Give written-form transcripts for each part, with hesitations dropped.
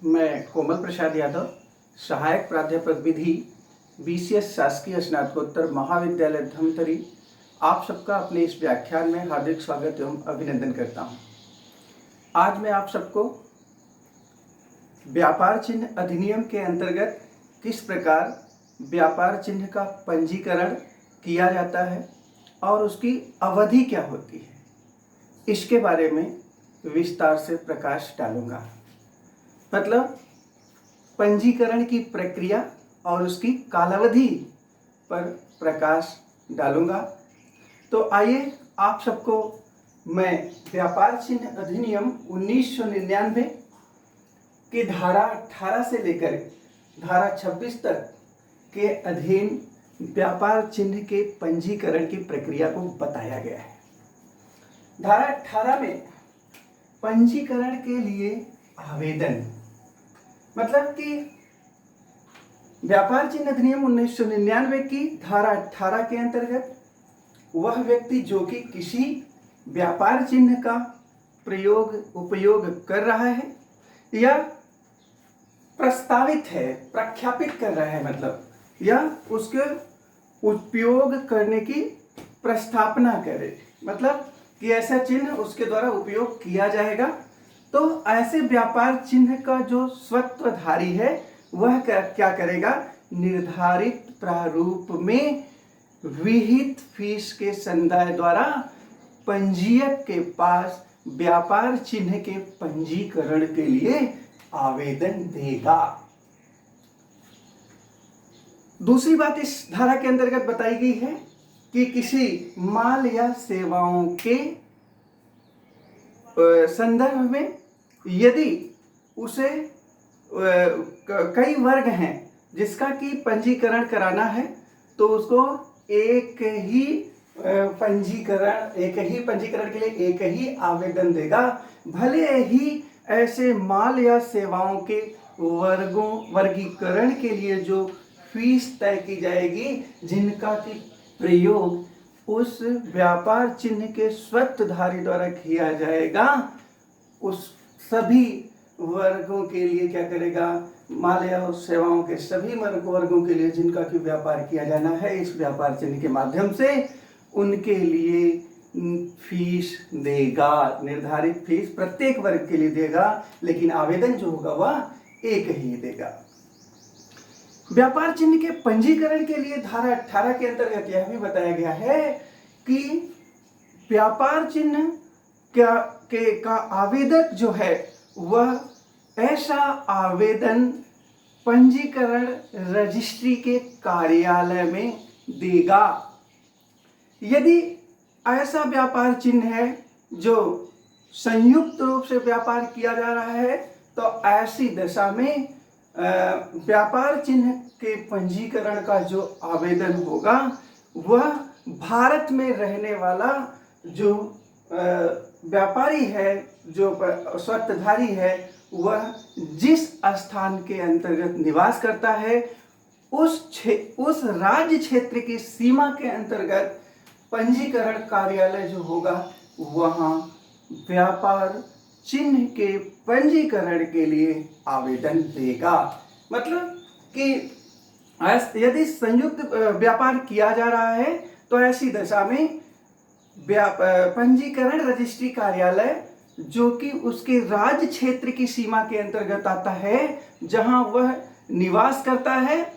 मैं कोमल प्रसाद यादव, सहायक प्राध्यापक विधि, बीसीएस शासकीय स्नातकोत्तर महाविद्यालय धमतरी, आप सबका अपने इस व्याख्यान में हार्दिक स्वागत एवं अभिनंदन करता हूं। आज मैं आप सबको व्यापार चिन्ह अधिनियम के अंतर्गत किस प्रकार व्यापार चिन्ह का पंजीकरण किया जाता है और उसकी अवधि क्या होती है, इसके बारे में विस्तार से प्रकाश डालूंगा। मतलब पंजीकरण की प्रक्रिया और उसकी कालावधि पर प्रकाश डालूंगा। तो आइए आप सबको मैं व्यापार चिन्ह अधिनियम 1999 की धारा 18 से लेकर धारा 26 तक के अधीन व्यापार चिन्ह के पंजीकरण की प्रक्रिया को बताया गया है। धारा 18 में पंजीकरण के लिए आवेदन, मतलब कि व्यापार चिन्ह अधिनियम 1999 की धारा 18 के अंतर्गत वह व्यक्ति जो कि किसी व्यापार चिन्ह का उपयोग कर रहा है या प्रस्तावित है, प्रख्यापित कर रहा है, मतलब या उसके उपयोग करने की प्रस्थापना करे, मतलब कि ऐसा चिन्ह उसके द्वारा उपयोग किया जाएगा। तो ऐसे व्यापार चिन्ह का जो स्वत्वधारी है वह क्या करेगा, निर्धारित प्रारूप में विहित फीस के संदाय द्वारा पंजीयक के पास व्यापार चिन्ह के पंजीकरण के लिए आवेदन देगा। दूसरी बात इस धारा के अंतर्गत बताई गई है कि किसी माल या सेवाओं के संदर्भ में यदि उसे कई वर्ग हैं जिसका कि पंजीकरण कराना है, तो उसको एक ही पंजीकरण के लिए एक ही आवेदन देगा, भले ही ऐसे माल या सेवाओं के वर्गीकरण के लिए जो फीस तय की जाएगी, जिनका कि प्रयोग उस व्यापार चिन्ह के स्वत्वधारी द्वारा किया जाएगा, उस सभी वर्गों के लिए क्या करेगा, माल या सेवाओं के सभी वर्गों के लिए जिनका कि व्यापार किया जाना है, इस व्यापार चिन्ह के माध्यम से उनके लिए फीस देगा। निर्धारित फीस प्रत्येक वर्ग के लिए देगा, लेकिन आवेदन जो होगा वह एक ही देगा। व्यापार चिन्ह के पंजीकरण के लिए धारा 18 के अंतर्गत यह भी बताया गया है कि व्यापार चिन्ह का आवेदक जो है वह ऐसा आवेदन पंजीकरण रजिस्ट्री के कार्यालय में देगा। यदि ऐसा व्यापार चिन्ह है जो संयुक्त रूप से व्यापार किया जा रहा है, तो ऐसी दशा में व्यापार चिन्ह के पंजीकरण का जो आवेदन होगा वह भारत में रहने वाला जो व्यापारी है, जो स्वत्वधारी है, वह जिस स्थान के अंतर्गत निवास करता है उस राज्य क्षेत्र की सीमा के अंतर्गत पंजीकरण कार्यालय जो होगा वहाँ व्यापार चिन्ह के पंजीकरण के लिए आवेदन देगा। मतलब कि यदि संयुक्त व्यापार किया जा रहा है तो ऐसी दशा में पंजीकरण रजिस्ट्री कार्यालय जो कि उसके राज्य क्षेत्र की सीमा के अंतर्गत आता है, जहां वह निवास करता है,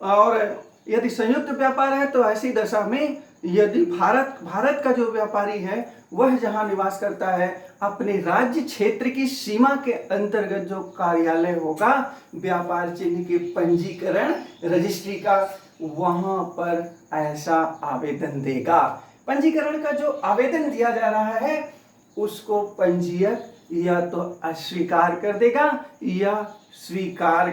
और यदि संयुक्त व्यापार है तो ऐसी दशा में यदि भारत का जो व्यापारी है वह जहां निवास करता है, अपने राज्य क्षेत्र की सीमा के अंतर्गत जो कार्यालय होगा व्यापार चिन्ह के पंजीकरण रजिस्ट्री का, वहां पर ऐसा आवेदन देगा। पंजीकरण का जो आवेदन दिया जा रहा है उसको पंजीयक या तो अस्वीकार कर देगा या स्वीकार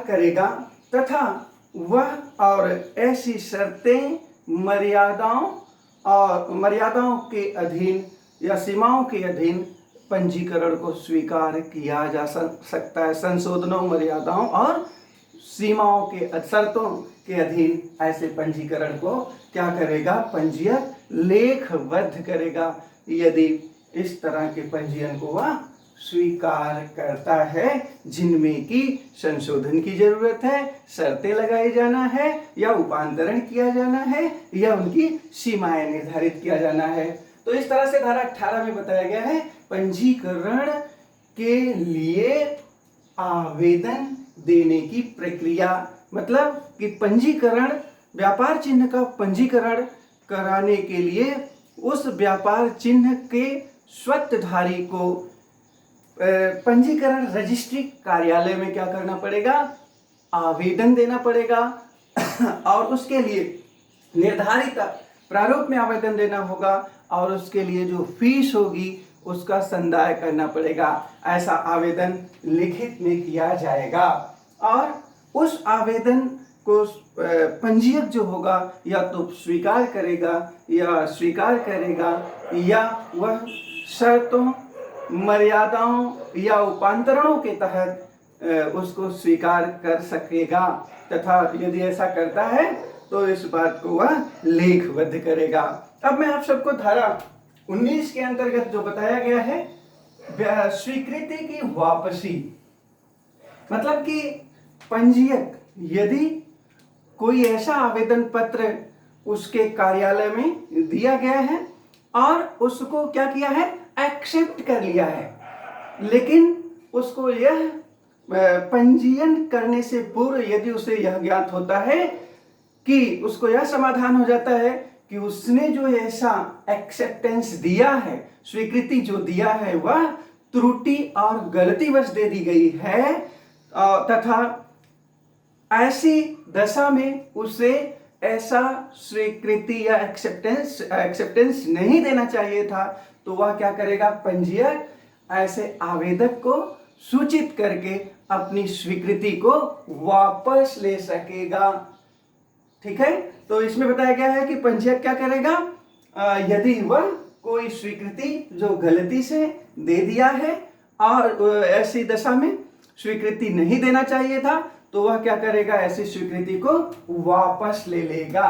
करेगा तथा वह और ऐसी शर्तें मर्यादाओं के अधीन या सीमाओं के अधीन पंजीकरण को स्वीकार किया जा सकता है। संशोधनों, मर्यादाओं और सीमाओं के शर्तों के अधीन ऐसे पंजीकरण को क्या करेगा, पंजीयक लेखबद्ध करेगा। यदि इस तरह के पंजीयन को वह स्वीकार करता है, जिनमें की संशोधन की जरूरत है, शर्तें लगाई जाना है, या उपांतरण किया जाना है, या उनकी सीमाएं निर्धारित किया जाना है। तो इस तरह से धारा 18 में बताया गया है पंजीकरण के लिए आवेदन देने की प्रक्रिया। मतलब कि पंजीकरण, व्यापार चिन्ह का पंजीकरण कराने के लिए उस व्यापार चिन्ह के स्वत्वधारी को पंजीकरण रजिस्ट्री कार्यालय में क्या करना पड़ेगा, आवेदन देना पड़ेगा और उसके लिए निर्धारित प्रारूप में आवेदन देना होगा और उसके लिए जो फीस होगी उसका संदाय करना पड़ेगा। ऐसा आवेदन लिखित में किया जाएगा और उस आवेदन को पंजीयक जो होगा या तो स्वीकार करेगा या स्वीकार करेगा, या वह शर्तों, मर्यादाओं या उपांतरणों के तहत उसको स्वीकार कर सकेगा, तथा यदि ऐसा करता है तो इस बात को वह लेखबद्ध करेगा। अब मैं आप सबको धारा 19 के अंतर्गत जो बताया गया है स्वीकृति की वापसी, मतलब कि पंजीयक यदि कोई ऐसा आवेदन पत्र उसके कार्यालय में दिया गया है और उसको क्या किया है, एक्सेप्ट कर लिया है, लेकिन उसको यह पंजीयन करने से पूर्व यदि उसे यह ज्ञात होता है कि उसको यह समाधान हो जाता है कि उसने जो ऐसा एक्सेप्टेंस दिया है, स्वीकृति जो दिया है, वह त्रुटि और गलतीवश दे दी गई है, तथा ऐसी दशा में उसे ऐसा स्वीकृति या एक्सेप्टेंस नहीं देना चाहिए था, तो वह क्या करेगा, पंजीयक ऐसे आवेदक को सूचित करके अपनी स्वीकृति को वापस ले सकेगा। ठीक है, तो इसमें बताया गया है कि पंजीयक क्या करेगा, यदि वह कोई स्वीकृति जो गलती से दे दिया है और ऐसी दशा में स्वीकृति नहीं देना चाहिए था, तो वह क्या करेगा, ऐसी स्वीकृति को वापस ले लेगा।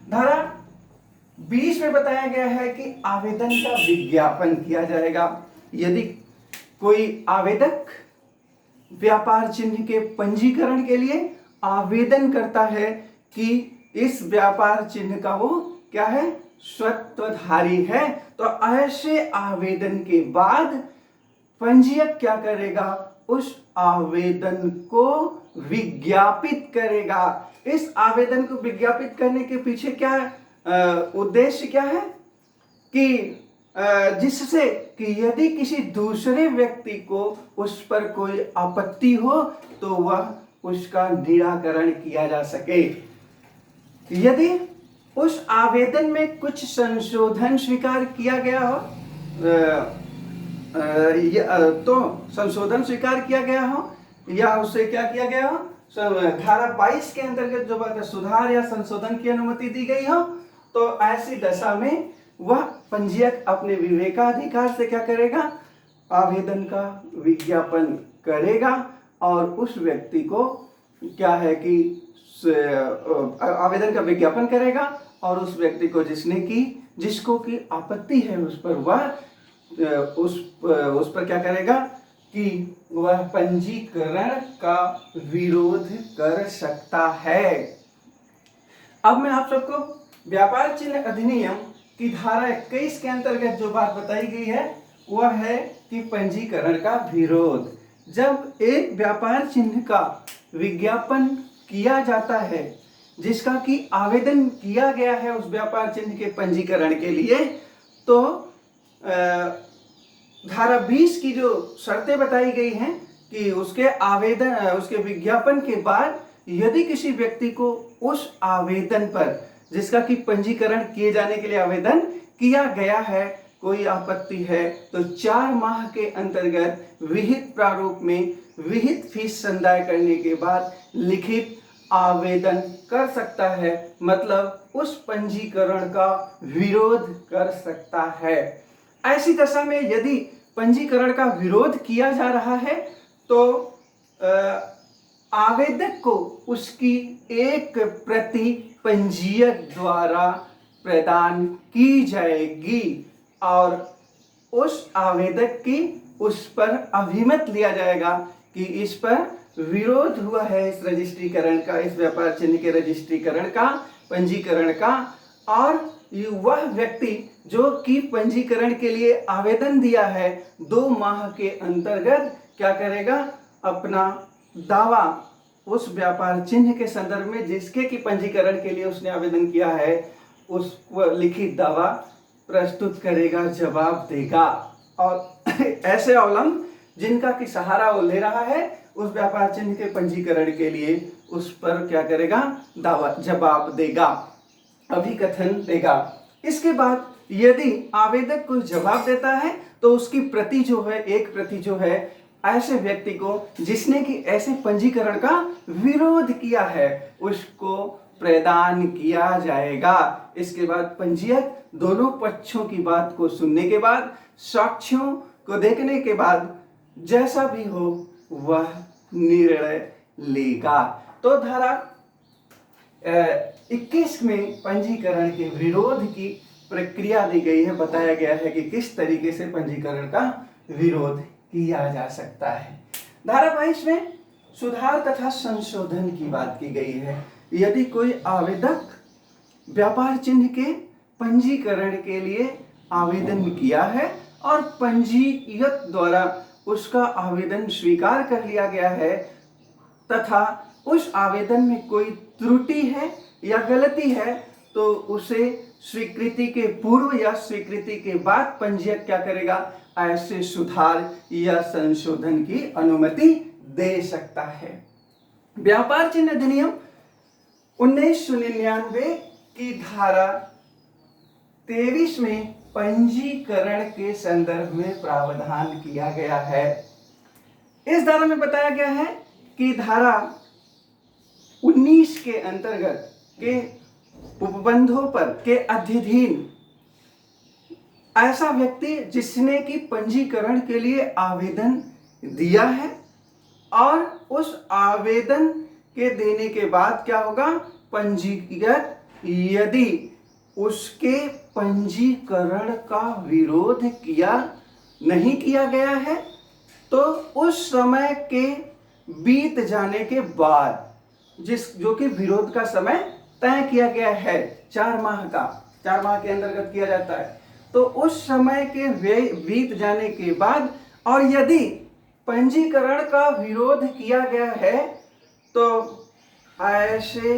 धारा 20 में बताया गया है कि आवेदन का विज्ञापन किया जाएगा। यदि कोई आवेदक व्यापार चिन्ह के पंजीकरण के लिए आवेदन करता है कि इस व्यापार चिन्ह का वो क्या है, स्वत्वधारी है, तो ऐसे आवेदन के बाद पंजीयक क्या करेगा, उस आवेदन को विज्ञापित करेगा। इस आवेदन को विज्ञापित करने के पीछे क्या उद्देश्य क्या है कि जिससे कि यदि किसी दूसरे व्यक्ति को उस पर कोई आपत्ति हो तो वह उसका निराकरण किया जा सके। यदि उस आवेदन में कुछ संशोधन स्वीकार किया गया हो तो संशोधन स्वीकार किया गया हो या उससे क्या किया गया हो, धारा 22 के अंतर्गत जो बात है सुधार या संशोधन की अनुमति दी गई हो, तो ऐसी दशा में वह पंजीयक अपने विवेकाधिकार से क्या करेगा, आवेदन का विज्ञापन करेगा और उस व्यक्ति को क्या है कि आवेदन का विज्ञापन करेगा और उस व्यक्ति को जिसको की आपत्ति है उस पर वह उस पर क्या करेगा कि वह पंजीकरण का विरोध कर सकता है। अब मैं आप सबको व्यापार चिन्ह अधिनियम की धारा 21 के अंतर्गत जो बात बताई गई है वह है कि पंजीकरण का विरोध। जब एक व्यापार चिन्ह का विज्ञापन किया जाता है जिसका कि आवेदन किया गया है उस व्यापार चिन्ह के पंजीकरण के लिए, तो धारा 20 की जो शर्तें बताई गई हैं कि उसके विज्ञापन के बाद यदि किसी व्यक्ति को उस आवेदन पर जिसका कि पंजीकरण किए जाने के लिए आवेदन किया गया है कोई आपत्ति है, तो 4 माह के अंतर्गत विहित प्रारूप में विहित फीस संदाय करने के बाद लिखित आवेदन कर सकता है, मतलब उस पंजीकरण का विरोध कर सकता है। ऐसी दशा में यदि पंजीकरण का विरोध किया जा रहा है तो आवेदक को उसकी एक प्रति पंजीयक द्वारा प्रदान की जाएगी और उस आवेदक की उस पर अभिमत लिया जाएगा कि इस पर विरोध हुआ है, इस रजिस्ट्रीकरण का, इस व्यापार चिन्ह के रजिस्ट्रीकरण का, पंजीकरण का। और वह व्यक्ति जो कि पंजीकरण के लिए आवेदन दिया है 2 माह के अंतर्गत क्या करेगा, अपना दावा उस व्यापार चिन्ह के संदर्भ में जिसके कि पंजीकरण के लिए उसने आवेदन किया है, उस लिखित दावा प्रस्तुत करेगा, जवाब देगा। और ऐसे अवलंब जिनका कि सहारा वो ले रहा है उस व्यापार चिन्ह के पंजीकरण के लिए, उस पर क्या करेगा, दावा जवाब देगा, अभिकथन देगा। इसके बाद यदि आवेदक कोई जवाब देता है तो उसकी प्रति जो है, एक प्रति जो है, ऐसे व्यक्ति को जिसने कि ऐसे पंजीकरण का विरोध किया है उसको प्रदान किया जाएगा। इसके बाद पंजीयक दोनों पक्षों की बात को सुनने के बाद, साक्ष्यों को देखने के बाद जैसा भी हो वह निर्णय लेगा। तो धारा 21 में पंजीकरण के विरोध की प्रक्रिया दी गई है, बताया गया है कि किस तरीके से पंजीकरण का विरोध किया जा सकता है। धारा 22 में सुधार तथा संशोधन की बात की गई है। यदि कोई आवेदक व्यापार चिन्ह के पंजीकरण के लिए आवेदन किया है और पंजीयक द्वारा उसका आवेदन स्वीकार कर लिया गया है तथा उस आवेदन में कोई त्रुटि है या गलती है, तो उसे स्वीकृति के पूर्व या स्वीकृति के बाद पंजीयक क्या करेगा, ऐसे सुधार या संशोधन की अनुमति दे सकता है। व्यापार चिन्ह अधिनियम 1999 की धारा 23 में पंजीकरण के संदर्भ में प्रावधान किया गया है। इस धारा में बताया गया है कि धारा 19 के अंतर्गत के उपबंधों पर के अध्ययन ऐसा व्यक्ति जिसने कि पंजीकरण के लिए आवेदन दिया है और उस आवेदन के देने के बाद क्या होगा, पंजीयक यदि उसके पंजीकरण का विरोध नहीं किया गया है तो उस समय के बीत जाने के बाद जो कि विरोध का समय तय किया गया है 4 माह के अंतर्गत किया जाता है, तो उस समय के बीत जाने के बाद और यदि पंजीकरण का विरोध किया गया है तो ऐसे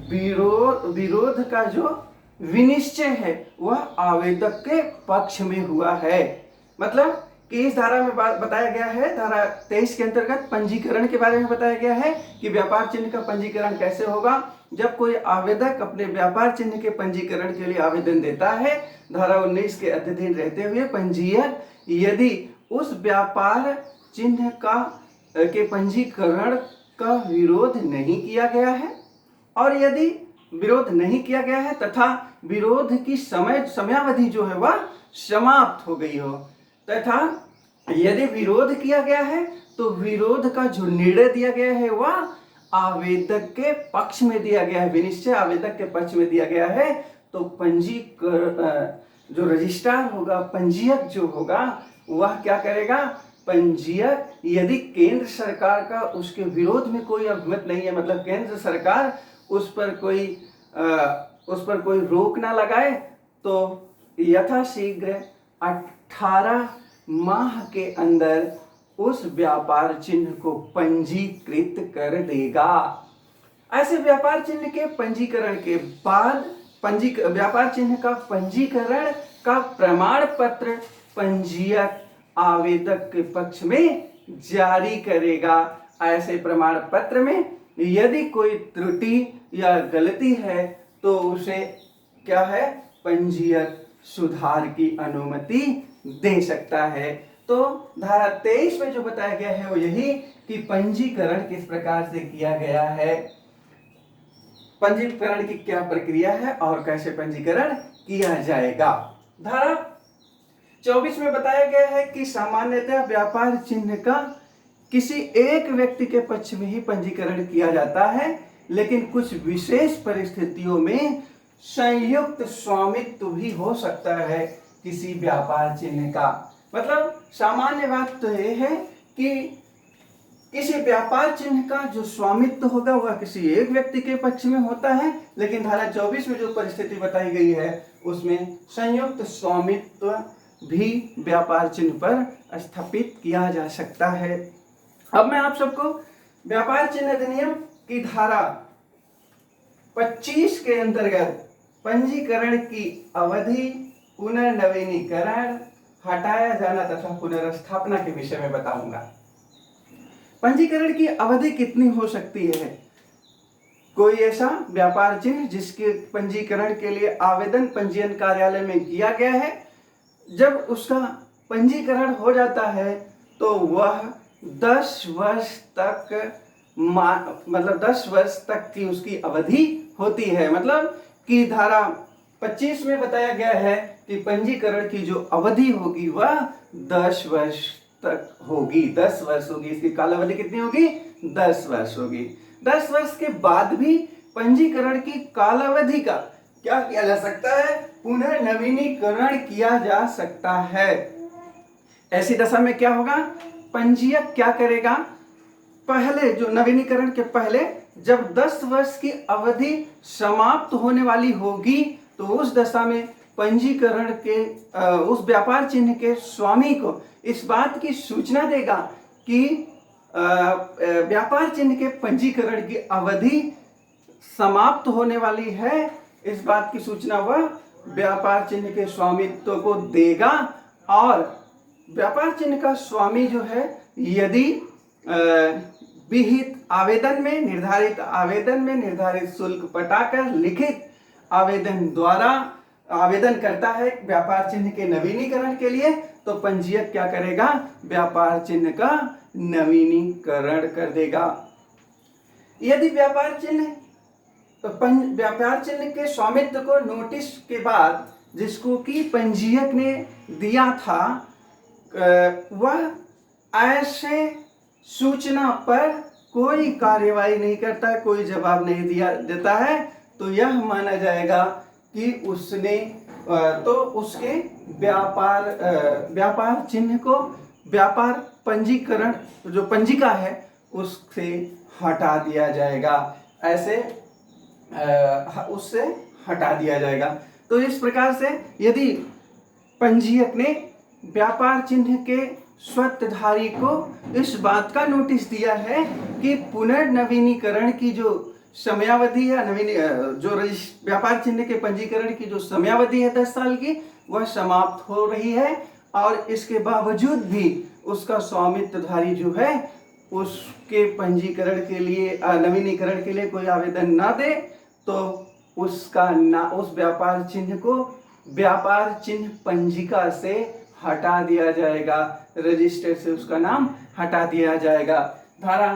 विरोध का जो विनिश्चय है वह आवेदक के पक्ष में हुआ है। मतलब कि इस धारा में बताया गया है, धारा 23 के अंतर्गत पंजीकरण के बारे में बताया गया है कि व्यापार चिन्ह का पंजीकरण कैसे होगा। जब कोई आवेदक अपने व्यापार चिन्ह के पंजीकरण के लिए आवेदन देता है, धारा 19 के अधीन रहते हुए पंजीयक यदि उस व्यापार चिन्ह के पंजीकरण का विरोध नहीं किया गया है और यदि विरोध नहीं किया गया है तथा विरोध की समयावधि जो है वह समाप्त हो गई हो, तथा यदि विरोध किया गया है तो विरोध का जो निर्णय दिया गया है वह आवेदक के पक्ष में दिया गया है, विनिश्चय आवेदक के पक्ष में दिया गया है, तो जो रजिस्ट्रार होगा, पंजीयक जो होगा वह क्या करेगा, पंजीयक यदि केंद्र सरकार का उसके विरोध में कोई अभिमत नहीं है, मतलब केंद्र सरकार उस पर कोई रोक ना लगाए, तो यथाशीघ्र 18 माह के अंदर उस व्यापार चिन्ह को पंजीकृत कर देगा। ऐसे व्यापार चिन्ह के पंजीकरण के बाद व्यापार चिन्ह का पंजीकरण का प्रमाण पत्र पंजीयक आवेदक के पक्ष में जारी करेगा। ऐसे प्रमाण पत्र में यदि कोई त्रुटि या गलती है तो उसे क्या है, पंजीयक सुधार की अनुमति दे सकता है। तो धारा 23 में जो बताया गया है वो यही कि पंजीकरण किस प्रकार से किया गया है, पंजीकरण की क्या प्रक्रिया है और कैसे पंजीकरण किया जाएगा। धारा 24 में बताया गया है कि सामान्यतः व्यापार चिन्ह का किसी एक व्यक्ति के पक्ष में ही पंजीकरण किया जाता है, लेकिन कुछ विशेष परिस्थितियों में संयुक्त स्वामित्व भी हो सकता है किसी व्यापार चिन्ह का। मतलब सामान्य बात तो ये है कि किसी व्यापार चिन्ह का जो स्वामित्व होगा वह किसी एक व्यक्ति के पक्ष में होता है, लेकिन धारा 24 में जो परिस्थिति बताई गई है उसमें संयुक्त स्वामित्व भी व्यापार चिन्ह पर स्थापित किया जा सकता है। अब मैं आप सबको व्यापार चिन्ह अधिनियम की धारा 25 के अंतर्गत पंजीकरण की अवधि, पुनर्नवीनीकरण, हटाया जाना तथा पुनर्स्थापना के विषय में बताऊंगा। पंजीकरण की अवधि कितनी हो सकती है? कोई ऐसा व्यापार चिन्ह जिसके पंजीकरण के लिए आवेदन पंजीयन कार्यालय में किया गया है, जब उसका पंजीकरण हो जाता है तो वह 10 वर्ष तक मतलब 10 वर्ष तक की उसकी अवधि होती है। मतलब कि धारा 25 में बताया गया है कि पंजीकरण की जो अवधि होगी वह 10 वर्ष तक होगी, 10 वर्ष होगी। इसकी कालावधि कितनी होगी? 10 वर्ष होगी। 10 वर्ष के बाद भी पंजीकरण की कालावधि का क्या किया जा सकता है? पुनर्नवीनीकरण किया जा सकता है। ऐसी दशा में क्या होगा? पंजीयक क्या करेगा? पहले जो नवीनीकरण के पहले जब 10 वर्ष की अवधि समाप्त होने वाली होगी तो उस दशा में पंजीकरण के उस व्यापार चिन्ह के स्वामी को इस बात की सूचना देगा कि व्यापार चिन्ह के पंजीकरण की अवधि समाप्त होने वाली है। इस बात की सूचना वह व्यापार चिन्ह के स्वामित्व को देगा और व्यापार चिन्ह का स्वामी जो है यदि विहित आवेदन में निर्धारित शुल्क पटाकर लिखित आवेदन द्वारा आवेदन करता है व्यापार चिन्ह के नवीनीकरण के लिए, तो पंजीयक क्या करेगा? व्यापार चिन्ह का नवीनीकरण कर देगा। यदि व्यापार चिन्ह के स्वामित्व को नोटिस के बाद जिसको कि पंजीयक ने दिया था वह ऐसे सूचना पर कोई कार्यवाही नहीं करता है, कोई जवाब नहीं देता है, तो यह माना जाएगा कि उसने तो उसके व्यापार चिन्ह को व्यापार पंजीकरण जो पंजिका है उससे हटा दिया जाएगा। ऐसे उससे हटा दिया जाएगा। तो इस प्रकार से यदि पंजीयक ने व्यापार चिन्ह के स्वत्वधारी को इस बात का नोटिस दिया है कि पुनर्नवीनीकरण की जो समयावधि है, जो व्यापार चिन्ह के पंजीकरण की जो समयावधि है 10 साल की, वह समाप्त हो रही है और इसके बावजूद भी उसका स्वामित्वधारी जो है उसके पंजीकरण के लिए नवीनीकरण के लिए कोई आवेदन ना दे, तो उस व्यापार चिन्ह को व्यापार चिन्ह पंजिका से हटा दिया जाएगा, रजिस्टर से उसका नाम हटा दिया जाएगा। धारा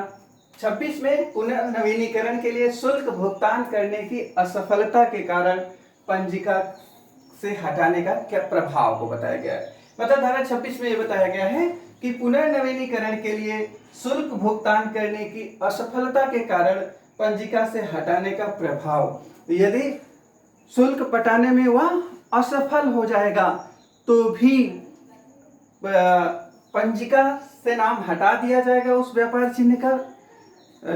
26 में पुनर्नवीनीकरण के लिए शुल्क भुगतान करने की असफलता के कारण पंजिका से हटाने का क्या प्रभाव को बताया गया है। मतलब धारा 26 में यह बताया गया है कि पुनर्नवीनीकरण के लिए शुल्क भुगतान करने की असफलता के कारण पंजिका से हटाने का प्रभाव। यदि शुल्क पटाने में वह असफल हो जाएगा तो भी पंजिका से नाम हटा दिया जाएगा, उस व्यापार चिन्ह का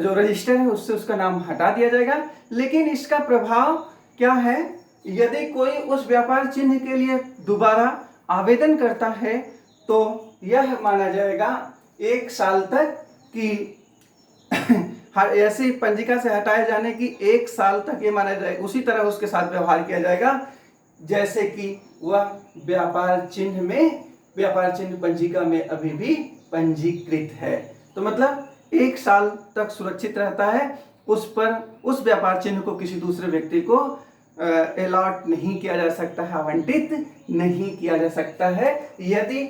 जो रजिस्टर है उससे उसका नाम हटा दिया जाएगा। लेकिन इसका प्रभाव क्या है? यदि कोई उस व्यापार चिन्ह के लिए दोबारा आवेदन करता है तो यह माना जाएगा 1 साल तक कि ऐसी पंजिका से हटाए जाने की 1 साल तक ये माना जाएगा, उसी तरह उसके साथ व्यवहार किया जाएगा जैसे कि वह व्यापार चिन्ह पंजिका में अभी भी पंजीकृत है। तो मतलब 1 साल तक सुरक्षित रहता है, उस व्यापार चिन्ह को किसी दूसरे व्यक्ति को अलॉट नहीं किया जा सकता है, आवंटित नहीं किया जा सकता है यदि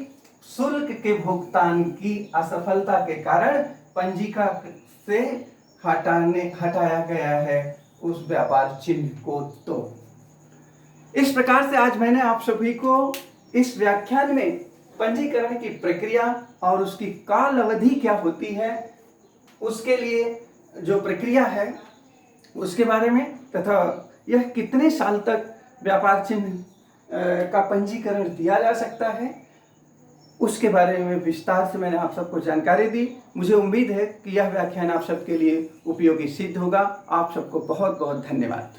शुल्क के भुगतान की असफलता के कारण पंजिका से हटाया गया है उस व्यापार चिन्ह को। तो इस प्रकार से आज मैंने आप सभी को इस व्याख्यान में पंजीकरण की प्रक्रिया और उसकी काल अवधि क्या होती है, उसके लिए जो प्रक्रिया है उसके बारे में तथा यह कितने साल तक व्यापार चिन्ह का पंजीकरण दिया जा सकता है, उसके बारे में विस्तार से मैंने आप सबको जानकारी दी। मुझे उम्मीद है कि यह व्याख्यान आप सबके लिए उपयोगी सिद्ध होगा। आप सबको बहुत बहुत धन्यवाद।